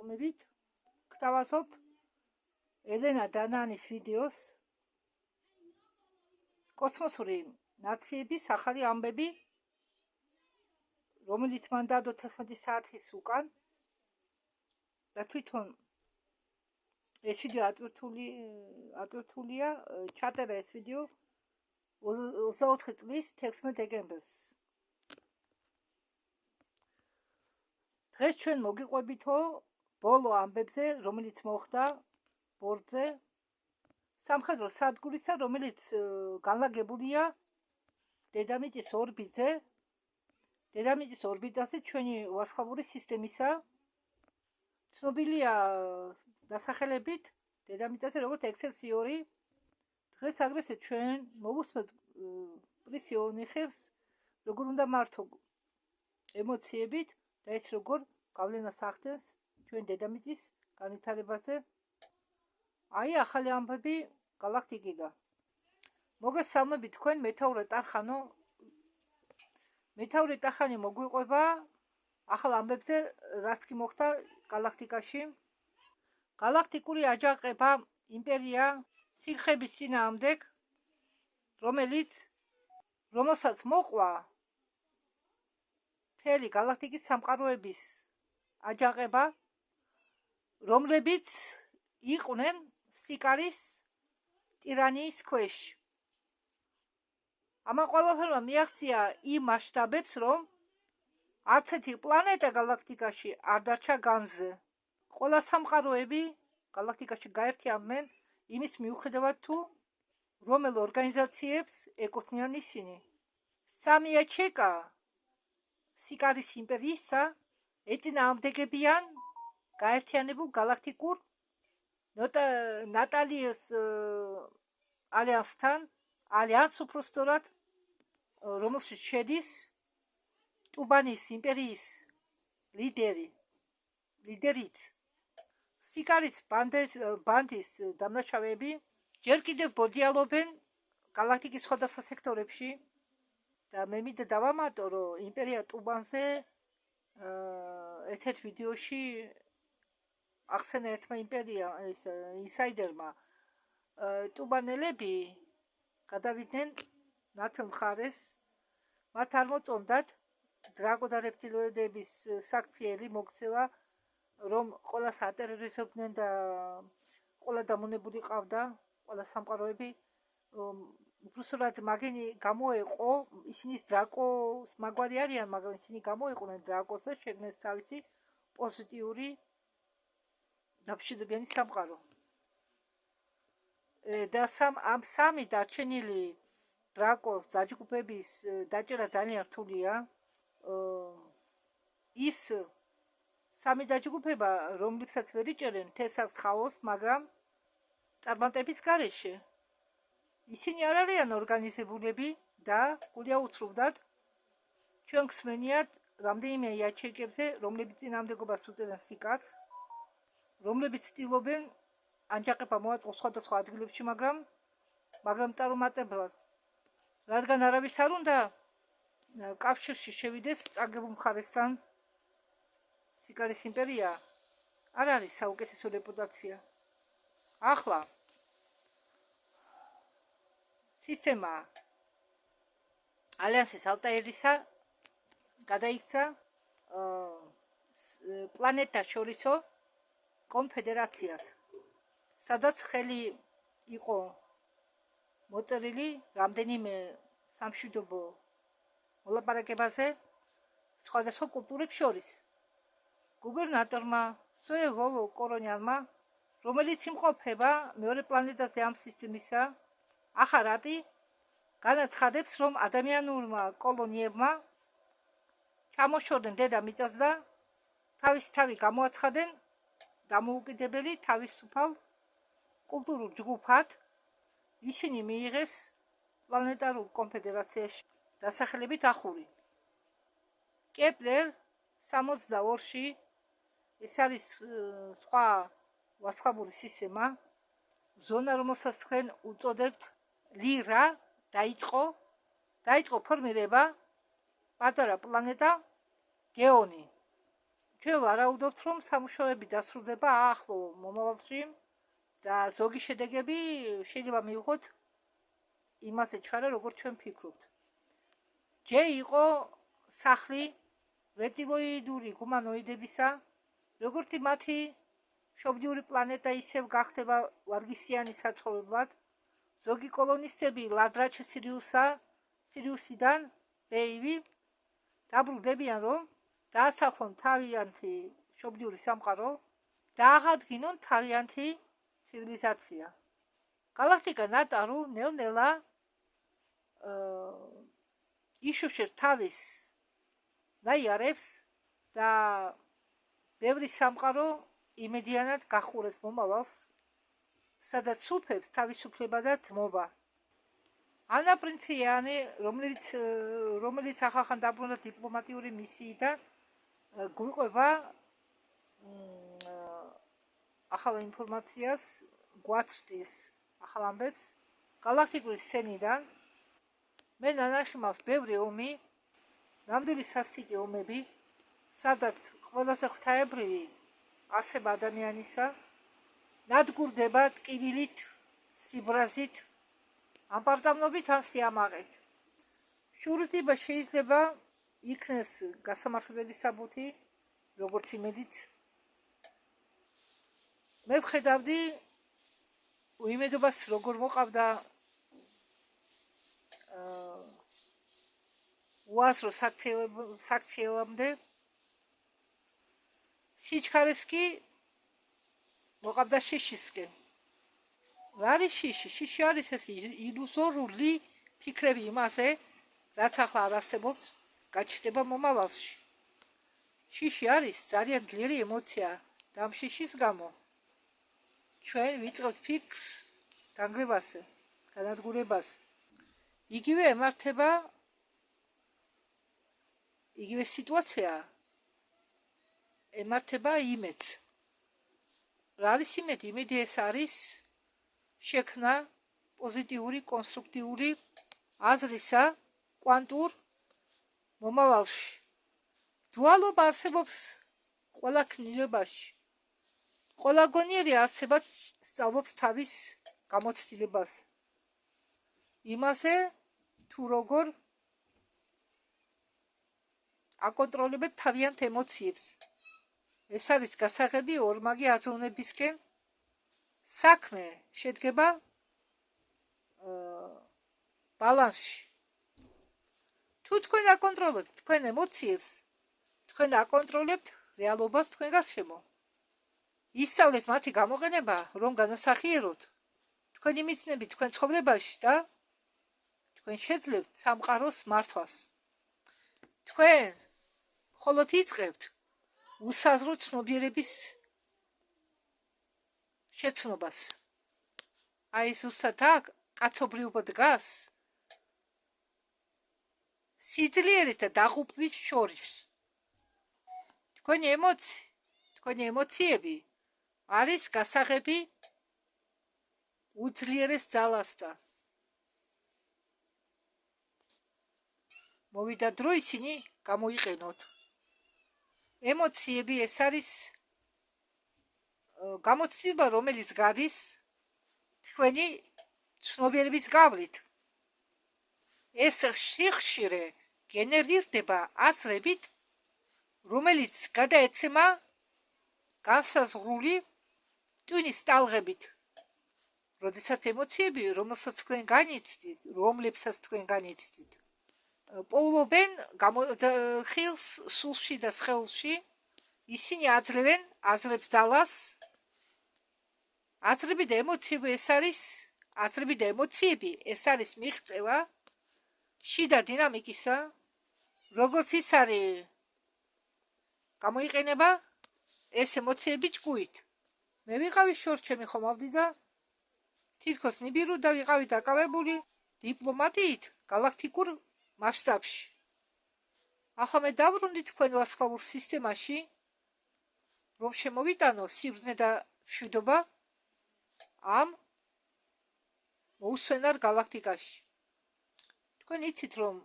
მოგესალმებით. გთავაზობთ ელენა დანანის ვიდეოს კოსმოსური ნაციების ახალი ამბები, რომელიც მან დადო 11 საათის უკან და თვითონ ეს ვიდეო ატვირთულია, ჩატერა ეს ვიდეო 24 წლის 16 დეკემბერს. დღეს ჩვენ მოგიყვებითო ბოლო ამბებზე, რომელიც მოხდა ბორტზე, სამხედრო სადგურისა, რომელიც განლაგებულია დედამიწის ორბიტზე. დედამიწის ორბიტაზე ჩვენი ვარსკვლავური სისტემისა ცნობილია დასახელებით დედამიწაზე როგორც ექსელსიორი. დღეს აგრეთვე ჩვენ მოვუსმენთ პრისიონი ხეს, როგორ უნდა მართო ემოციებით და ეს როგორ გავლენას ახდენს ჩვენ დედამიწის განვითარებაზე. აი ახალი ამბები galaktikიდან. მოგესალმებით თქვენ, მეთაური ტარხანო. მეთაური ტარხანი მოგვიყვება ახალ ამბებზე, რაც კი მოხდა galaktikაში. galaktikuri აჯანყება იმპერია სიგხების წინააღმდეგ, რომელსაც მოყვა მთელი galaktikis სამყაროების აჯანყება, რომლებიც იყვნენ სიკარის ტირანიის ქვეშ. ამან ყველაფერმა მიაღწია იმ მასშტაბებს, რომ არც ერთი პლანეტა galaktikაში არ დარჩა განზე. ყველა სამყაროები galaktikაში გაერთიანდნენ იმის მიუხედავად თუ რომელ ორგანიზაციებს ეკუთვნიან ისინი. სამი იაჩეკა სიკარის იმპერიისა ეწინააღმდეგებიან გაერთიანებულ galaktikურ ნატალიეს ალიანსთან, ალიანს უпростоრად, რომელშიც შედის ტუბანის იმპერიის ლიდერიც სიკარის ბანდის დამნაშავეები ჯერ კიდევ ბოდიალობენ galaktikis სხვადასხვა სექტორებში და მე მინდა დავამატო, რომ იმპერია ტუბანზე ერთ-ერთ ვიდეოში ახსენა ერთმა ინსაიდერმა, ტუბანელები გადავიდნენ ნათელ მხარეს, მათ არ მოწონდათ დრაკო და რეპტილოიდების საქციელი მოქცევა, რომ ყველას ატერორიზებდნენ და ყველა დამონებული ყავდა, ყველა სამყაროები, უბრალოდ მაგენი გამოეყო, ისინი დრაკოს მაგვარი არიან, მაგრამ ისინი გამოეყვნენ დრაკოს და შექმნეს თავისი პოზიტიური დამშვიდებიანი სამყარო. და ამ სამი დარჩენილი დრაკოს დაჯგუფების დაჭერა ძალიან რთულია. ის სამი დაჯგუფება, რომლებსაც ვერ იჭერენ თესავს ხაოს, მაგრამ წარმატების გარეშე. ისინი არ არიან ორგანიზებულები და გულია უთხრობდათ ჩვენ გსმენიათ რამდენიმე იაჩეკებზე, რომლებიც წინააღმდეგობას უწევენ სიკარს, რომლებიც ცდილობენ აჯანყება მოაწყოს სხვადასხვა ადგილებში, მაგრამ წარუმატებლად, რადგან არავის არ უნდა კავშირში შევიდეს წაგებულ მხარესთან, სიკარის იმპერია არ არის საუკეთესო რეპუტაცია. ახლა სისტემა ალიანსის ალტაირისა გადაიქცა პლანეტთა შორისო კონფედერაციად, სადაც ხელი იყო მოწერილი რამდენიმე სამშვიდობო მოლაპარაკებაზე სხვადასხვა კულტურებს შორის. გუბერნატორმა სოევოლო კორონიანმა, რომელიც იმყოფება მეორე პლანეტაზე ამ სისტემისა, ახარატი განაცხადებს, რომ ადამიანურმა კოლონიებმა ჩამოშორდნენ დედამიწას და თავისი თავი გამოაცხადნენ დამოუკიდებელი თავისუფალ კულტურულ ჯგუფად. ისინი მიიღეს პლანეტარულ კონფედერაციაში დასახელებით ახური. კეპლერ 62-ში, ეს არის სხვა ვარსკვლავური სისტემა, ზონა, რომელსაც თქვენ უწოდებთ ლირა, დაიწყო ფორმირება პატარა პლანეტა გეონი. ჩვენ ვარაუდობთ, რომ სამუშაოები დასრულდება ახლო მომავალში და ზოგი შედეგები შეიძლება მივიღოთ იმაზე ჩქარა, როგორც ჩვენ ფიქრობთ. ჯერ იყო სახლი რეპტილოიდური ჰუმანოიდებისა, როგორც მათი მშობლიური პლანეტა ისევ გახდება ვარგისიანი საცხოვრებლად. ზოგი კოლონისტები ლადრაჩ სირიუსიდან ბეივი დაბრუნდებიან, რომ დაასახლონ თავიანთი მშობლიური სამყარო და აღადგინონ თავიანთი ცივილიზაცია. გალაქტიკა ნატარუ ნელ-ნელა იშუშებს თავის ნაიარებს და ბევრი სამყარო იმედიანად გახურეს მომავალს, სადაც სუფევს თავისუფლება და თმობა. ანა პრინციანი, რომელიც ახალხან დაბრუნდა დიპლომატიური მისიიდან, გვიყვება ახალ ინფორმაციას, გვაცდის ახალ ამბებს გალაქტიკური სცენიდან. მე ნანახი მაქვს ბევრი ომი, ნამდვილი სასტიკი ომები, სადაც ყველაზე ღვთაებრივი არსება ადამიანისა ნადგურდება ტკივილით, სიბრაზით, ამპარტამნობით ან სიამაყით. შურისძიება შეიძლება იქნეს გასამართლებელი საბუთი, როგორც იმედიც. მე ვხედავდი უიმედობას როგორ მოყავდა უაზრო საქციელამდე. სიჩქარეს კი მოყავდა შიშისკენ. რა არის შიში? შიში არის ეს ილუზორული ფიქრები იმაზე, რაც ახლა არ არსებობს, გაჩნდება მომავალში. შიში არის ძალიან ძლიერი ემოცია და ამ შიშის გამო ჩვენ ვიწყებთ ფიქრს დანგრევაზე, განადგურებაზე. იგივე ემართება, იგივე სიტუაცია ემართება იმედს. რა არის იმედი? იმედი ეს არის შექმნა პოზიტიური, კონსტრუქტიული აზრისა კვანტურ მომავალში. დუალობა არსებობს ყველა ქმნილებაში. ყველა გონიერი არსება სწავლობს თავის გამოცდილებას. იმაზე თუ როგორ აკონტროლებთ თავიანთ ემოციებს. ეს არის გასაღები ორმაგი აზროვნებისკენ. საქმე შედგება ბალანსში. თუ თქვენ აკონტროლებთ თქვენ ემოციებს, თქვენ აკონტროლებთ რეალობას თქვენ გარშემო. ისწავლეთ მათი გამოყენება, რომ განასახიეროთ თქვენი მიზნები თქვენ ცხოვრებაში და თქვენ შეძლებთ სამყაროს მართვას. თქვენ მხოლოდ იწყებთ უსაზრო ცნობიერების შეცნობას. აი ზუსტად აქ კაცობრიობა დგას სიძლიერის და დაღუპვის შორის. თქვენი ემოციები არის გასაღები უძლიერეს ძალასთან. მოვიდა დრო ისინი გამოიყენოთ. ემოციები ეს არის გამოცდილება, რომელიც გადის თქვენი ცნობიერების გავლით. ეს ხშირ-ხშირ გენერირდება აზრებით, რომელიც გადაეცემა განსაზღვრული ტვინის ტალღებით. როდესაც ემოციები, რომლებსაც თქვენ განიცდით, პოულობენ ხილს სულში და სხეულში, ისინი აძლევენ აზრებს ძალას. აზრები და ემოციები ეს არის მიღწევა შიდა დინამიკისა, როგორც ის არის გამოიყენება ეს ემოციები ჭკუით. მე ვიყავი შორჩემი ხომავდი და თითქოს ნიბირო და ვიყავი დაკავებული დიპლომატიით გალაქტიკურ მასშტაბში. ახლა მე დავრუნდი თქვენ ვარსკვლავურ სისტემაში, რომ შემოვიტანო სიბრძნე და მშვიდობა ამ მოუსვენარ გალაქტიკაში. თქვენ იცით, რომ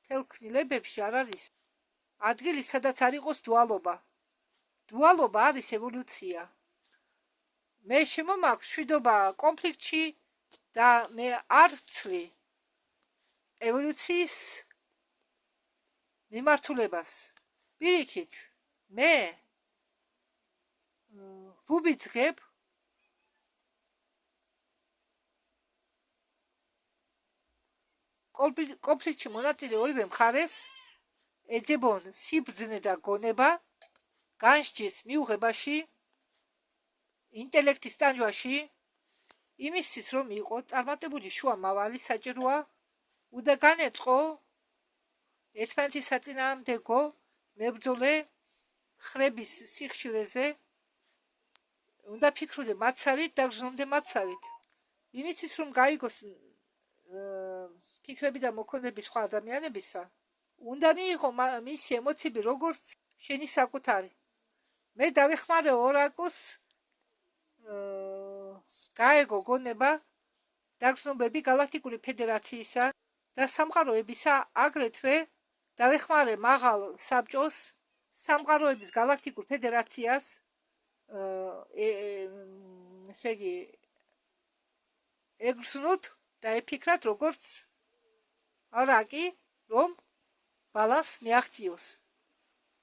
მთელ ქმნილებებში არ არის ადგილი, სადაც არ იყოს დუალობა. დუალობა არის ევოლუცია. მე შემომაქვს მშვიდობა კონფლიქტში და მე არ ვცლი ევოლუციის მიმართულებას. პირიქით, მე ვუბიძგებ კონფლიქტში მონაწილე ორივე მხარეს ეძებონ სიბრძნე და გონება განსჯის მიუღებაში, ინტელექტის ტანჯვაში, იმისთვის რომ იყო წარმატებული შუა მავალი საჭიროა, უნდა განეწყო ერთმანეთის საწინააღმდეგო მებრძოლე ხრების სიხშირეზე, უნდა ფიქრობდე მაცავით და გრძნობდე მაცავით. იმისთვის რომ გაიგოს ფიქრები და მოქმედები სხვა ადამიანებისა, უნდა მიიღო მისი ემოციები როგორც შენი საკუთარი. მე დავეხმარე ორაკოს გაეგო გონება დაგრძნობები გალაქტიკური ფედერაციისა და სამყაროებისა, აგრეთვე დავეხმარე მაღალ საბჭოს, სამყაროების გალაქტიკურ ფედერაციას, ესე იგი ეგრძნოთ და ეფიქრათ როგორც არაკი, რომ ბალანს მიაღწიოს.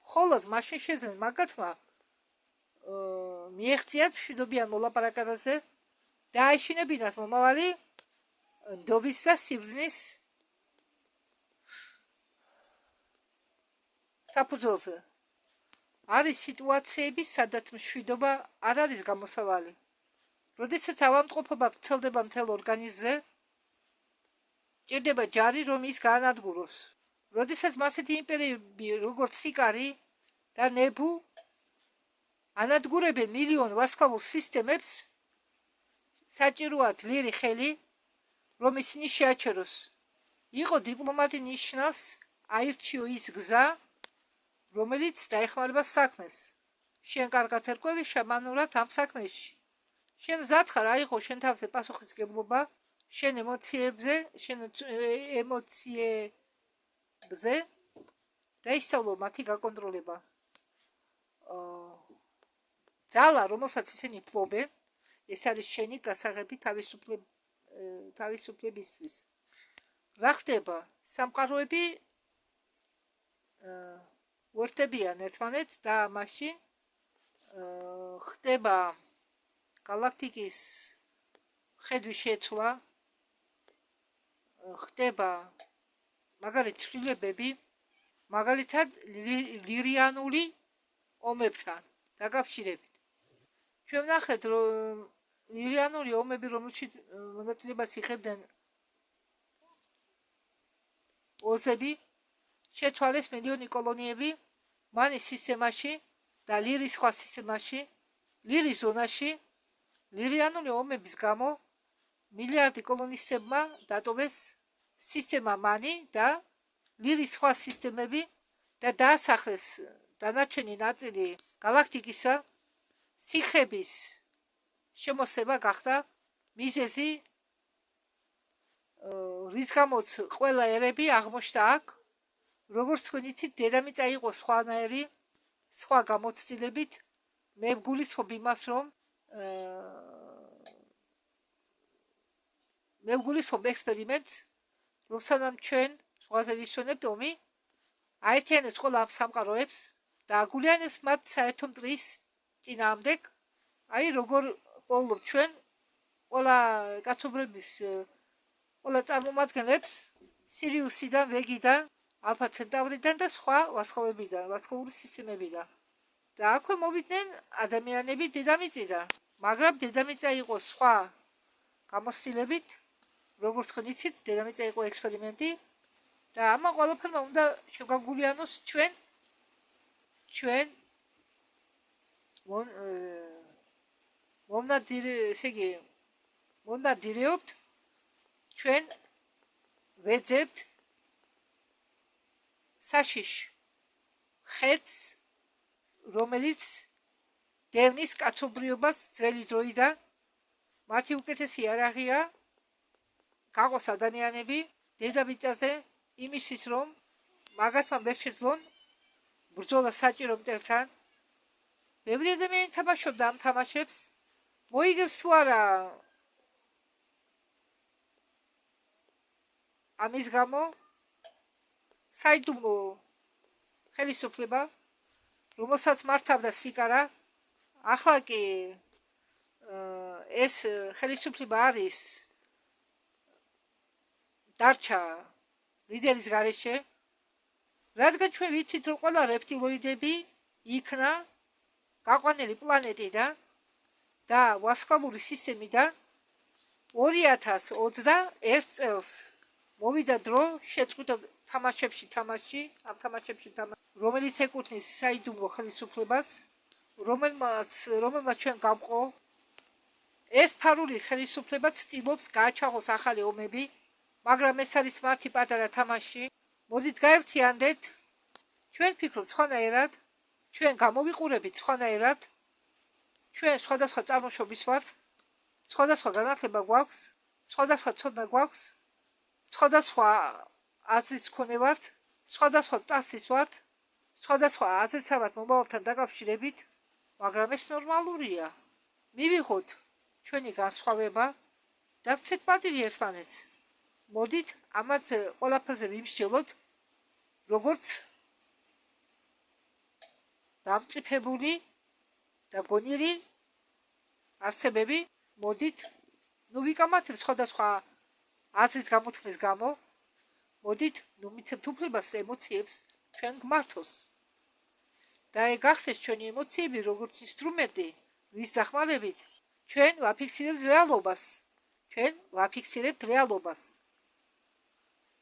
მხოლოდ მაშინ შეძლენ მაგათმა მიეღწიათ მშვიდობიან მოლაპარაკებაზე და აეშინებინათ მომავალი ნდობის და სიბრძნის საფუძველზე. არის სიტუაციები, სადაც მშვიდობა არ არის გამოსავალი. როდესაც ავადმყოფობა ვრცელდება მთელ ორგანიზმზე, ჭირდება ჯარი, რომ ის გაანადგუროს. როდესაც მასეთი იმპერიები, როგორც სიკარი და ნებუ, ანადგურებენ მილიონ ვარსკვლავურ სისტემებს, საჭიროა ძლიერი ხელი, რომ ისინი შეაჩეროს. იყო დიპლომატი ნიშნავს აირჩიო ის გზა, რომელიც დაეხმარება საქმეს. შენ კარგად ერკვევი შამანურად ამ საქმეში. შენ მზად ხარ აიღო შენ თავზე პასუხისმგებლობა, შენ ემოციებზე და ისწავლო მათი გაკონტროლება. ძალა, რომელსაც ისინი ფლობენ, ეს არის შენი გასაღები თავისუფლებისთვის. რა ხდება? სამყაროები უერთდებიან ერთმანეთს და მაშინ ხდება გალაქტიკის ხედვის შეცვლა, ხდება მაგალითად ცვლილებები, მაგალითად ლირიანული ომებთან დაკავშირებით. ჩვენ ვნახეთ, რომ ლირიანული ომები, რომელშიც მონაწილეობას იღებდნენ ოზები, შეცვალეს მილიონი კოლონიები მანის სისტემაში და ლირის სხვა სისტემაში, ლირის ზონაში. ლირიანული ომების გამო მილიარდი კოლონისტებმა დატოვეს სისტემა მანი და ლირის სხვა სისტემები და დაასახლეს დანარჩენი ნაწილი გალაქტიკისა. სიხების შემოსება გახდა მიზეზი, რის გამოც ყველა ერები აღმოჩნდა აქ. როგორც თქვენ იცით, დედამიწა იყო სხვანაირი, სხვა გამოცდილებით. მე ვგულისხმობ იმას, რომ მე ვგულისხმობ ექსპერიმენტს, რომ სანამ ჩვენ ზღვაზე ვისვენებთ ომი, აერთიანებს ყველა ამ სამყაროებს და აგულიანებს მათ საერთო მტრის წინააღმდეგ. აი როგორ პოულობ ჩვენ ყველა კაცობრიობის ყველა წარმომადგენლებს სირიუსიდან, ვეგიდან, ალფა ცენტავრიდან და სხვა ვარსკვლავებიდან, ვარსკვლავური სისტემებიდან. და აქვე მოვიდნენ ადამიანები დედამიწიდან, მაგრამ დედამიწა იყო სხვა გამოცდილებით, როგორც თქვენ იცით, დედამიწა იყო ექსპერიმენტი და ამან ყველაფერმა უნდა შევგაგულიანოს ჩვენ მონადირეობთ, ჩვენ ვეძებთ საშიშ ხეთს, რომელიც დევნის კაცობრიობას ძველი დროიდან. მათი უკეთესი იარაღია გაღოს ადამიანები დედამიწაზე იმისთვის, რომ მაგათმა ვერ შეძლონ ბრძოლა საჭირო მტერთან, ბევრი ადამიანი თამაშობდა ამ თამაშებს. მოიგებს თუ არა ამის გამო საიდუმლო ხელისუფლება, რომელსაც მართავდა სიკარა, ახლა კი ეს ხელისუფლება არის დარჩა ლიდერის გარეშე, რადგან ჩვენ ვიცით, რომ ყველა რეპტილოიდები იქნა გაყვანილი პლანეტიდან და ვარსკვლავური სისტემიდან 2021 წელს მოვიდა დრო შეწყვიტა თამაშებში, რომელიც ეკუთვნის საიდუმლო ხელისუფლებას, რომელმაც ჩვენ გავყო. ეს ფარული ხელისუფლება ცდილობს გააჩაღოს ახალი ომები, მაგრამ ეს არის მათი პატარა თამაში. მოდით გაერთიანდეთ, ჩვენ ფიქრობთ სხვანაირად, ჩვენ გამოვიყურებით სხვანაირად, ჩვენ სხვადასხვა წარმოშობის ვართ, სხვადასხვა განათლება გვაქვს, სხვადასხვა ცოდნა გვაქვს, სხვადასხვა აზრის მქონე ვართ, სხვადასხვა ტასის ვართ, სხვადასხვა აზრისა ვართ მომავალთან დაკავშირებით, მაგრამ ეს ნორმალურია. მივიღოთ ჩვენი განსხვავება და ვცეთ პატივი ერთმანეთს. მოდით ამაც ყველაფერზე ვიმსჯელოთ, როგორც დამწიფებული და გონიერი არსებები. მოდით ნუ ვიკამათებთ სხვადასხვა აზრის გამოთქმის გამო, მოდით ნუ მიცემთ უფლებას ემოციებს ჩვენ გმართოს. და ეგ გახდეს ჩვენი ემოციები როგორც ინსტრუმენტი, რის დახმარებით ჩვენ ვაფიქსირებთ რეალობას.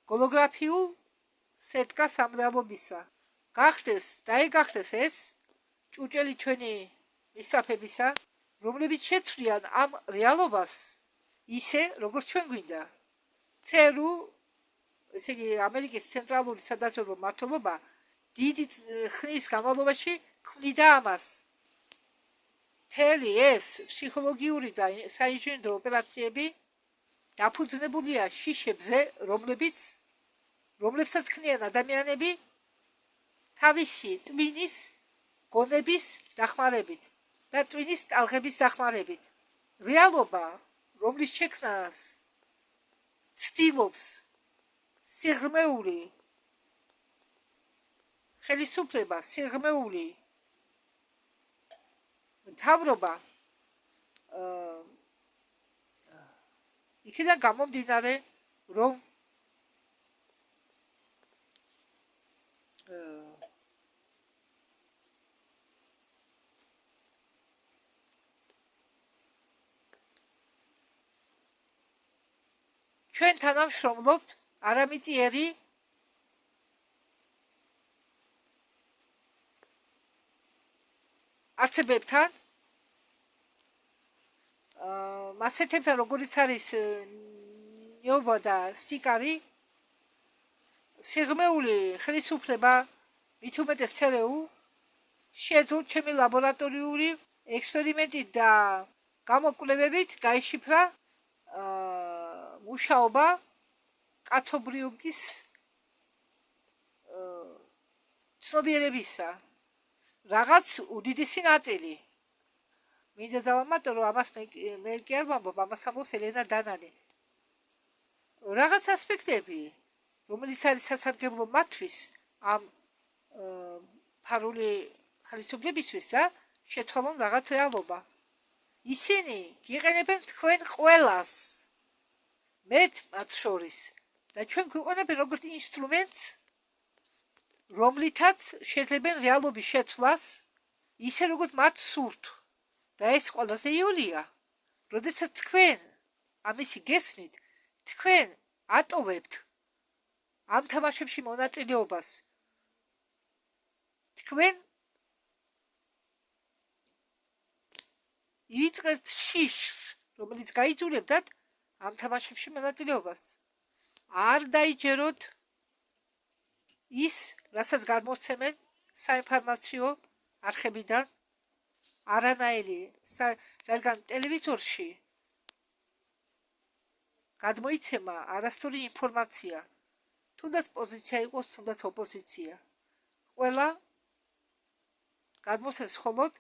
გოლოგრაფიულ სეტკას ამ რეალობისა. გახდეს ეს ჭუჭელი ჩვენი მისწრაფებისა, რომლებიც შეცვლიან ამ რეალობას ისე, როგორც ჩვენ გვინდა. ЦРУ, ესე იგი ამერიკის ცენტრალური სადაზვერვო მმართველობა დიდი ხნის განმავლობაში ქმნიდა ამას. მთელი ეს ფსიქოლოგიური და საინჟინრო ოპერაციები დაფუძნებულია შიშებზე, რომლებსაც ქმნიან ადამიანები თავისი ტვინის გონების დახმარებით და ტვინის ტალღების დახმარებით. რეალობა, რომლის შექმნას ცდილობს სიღრმეული ხელისუფლება, სიღრმეული მთავრობა, იქიდან გამომდინარე, რომ ჩვენ თანამშრომლობთ არამიტიერი არცებებთან, მასეთებთან, როგორიც არის ნიობა და სიკარი, სიღრმეული ხელისუფლება, მით უმეტეს ЦРУ, შეძლო ჩემი ლაბორატორიული ექსპერიმენტით და გამოკვლევებით გაიშიფრა მუშაობა კაცობრიობის ცნობიერებისა. რაღაც უდიდესი ნაწილი. მინდა დავამატო, რომ ამას მე კი არ ვამბობ, ამას ამბობს ელენა დანანი. რაღაც ასპექტები, რომელიც არის სასარგებლო მათთვის ამ ფარული ხელისუფლებისთვის და შეცვალონ რაღაც რეალობა. ისინი გიყენებენ თქვენ ყველას, მეც მათ შორის, და ჩვენ გვიყენებენ როგორც ინსტრუმენტს, რომლითაც შეძლებენ რეალობის შეცვლას, ისე როგორც მათ სურთ. და ეს ყველაზე იოლია, როდესაც თქვენ ამისი გესმით, თქვენ ატოვებთ ამ თამაშებში მონაწილეობას. თქვენ ივიწყებთ შიშს, რომელიც გაიძულებდათ ამ თამაშებში მონაწილეობას. არ დაიჯეროთ ის, რასაც გადმოსცემენ საინფორმაციო არხებიდან, არანაირი, რადგან ტელევიზორში გადმოიცემა არასწორი ინფორმაცია, თუნდაც პოზიცია იყოს, თუნდაც ოპოზიცია. ყველა გადმოსცემს მხოლოდ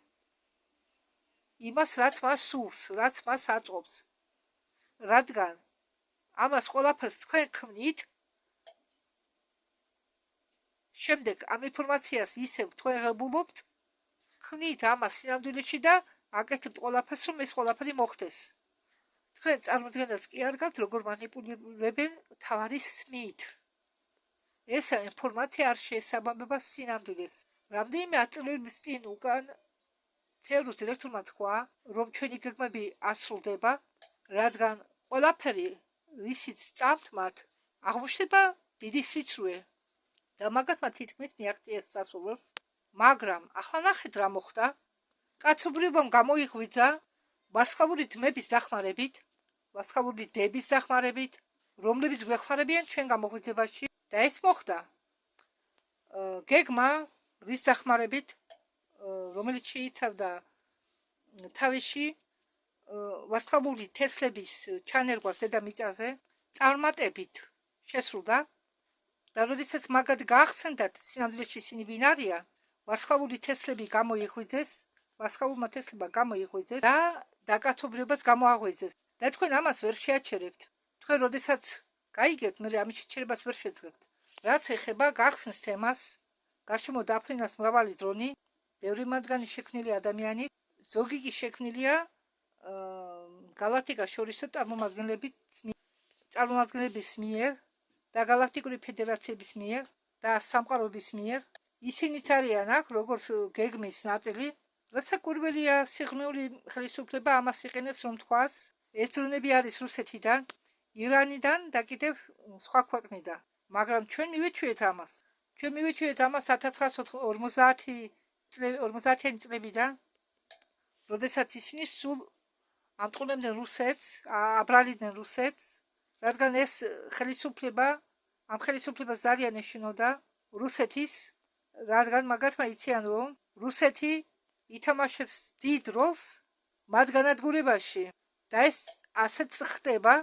იმას, რაც მას სურს, რაც მას აწობს. რადგან ამას ყველაფერს თქვენ ქმნით, შემდეგ ამ ინფორმაციას ისევ თქვენ ღებულობთ, ქმნით ამას სინამდვილეში და აკეთებთ ყველაფერს, რომ ეს ყველაფერი მოხდეს. თქვენ წარმოადგენელს კი არ გაქვთ, როგორ მანიპულირებენ თავარი სმით. ეს ინფორმაცია არ შეესაბამება სინამდვილეს. რამდენიმე ათწლეულის წინ უკან ცეურის დირექტორმა თქვა, რომ ჩვენი გეგმები ასრულდება, რადგან ყველაფერი, რისიც წამთ მათ, აღმოჩნდება დიდი სიცრუე და მაგათმა თითქმის მიაღწიეს სასურველს, მაგრამ ახლა ნახეთ რა მოხდა. კაცობრიობამ გამოიღვიძა ვარსკვლავური ძმების დახმარებით, ვარსკვლავური დების დახმარებით, რომლებიც გვეხმარებიან ჩვენ გამოღვიძებაში და ეს მოხდა. გეგმა რის დახმარებით, რომელიც შეიცავდა თავში ვარსკვლავური თესლების ჩანერგვას დედამიწაზე, წარმატებით შესრულდა და როდესაც მაგათ გაახსენდათ სინამდვილეში ისინი ვინ არიან, ვარსკვლავური თესლები გამოიღვიძეს, ვარსკვლავურმა თესლებმა გამოიღვიძეს და დაკაცობრიობას გამოაღვიძეს. და თქვენ ამას ვერ შეაჩერებთ. თქვენ როდესაც გაიგებთ, მე ამის შეჩერებას ვერ შეძლებთ. რაც ეხება გახსნის თემას, გარშემო დაფრინას მრავალი დრონი, ბევრი მათგანი შექმნილი ადამიანით, ზოგი კი შექმნილია გალაქტიკას შორისო წარმომადგენლების მიერ და გალაქტიკური ფედერაციების მიერ და სამყაროების მიერ. ისინიც არიან აქ, როგორც გეგმის ნაწილი, რაცა კურველია სიღრმეული ხელისუფლება ამას იყენებს, რომ თქვას, ეს დრონები არის რუსეთიდან, ირანიდან და კიდევ სხვა ქვეყნიდან. მაგრამ ჩვენ მივეჩვიეთ ამას. ჩვენ მივეჩვიეთ ამას 1950-იანი წლებიდან, როდესაც ისინი სულ ამტყუნებდნენ რუსეთს, აბრალიდნენ რუსეთს, რადგან ეს ხელისუფლება, ამ ხელისუფლებას ძალიან ეშინოდა რუსეთის, რადგან მაგათმა იციან, რომ რუსეთი ითამაშებს დიდ როლს მათ განადგურებაში და ეს ასეც ხდება,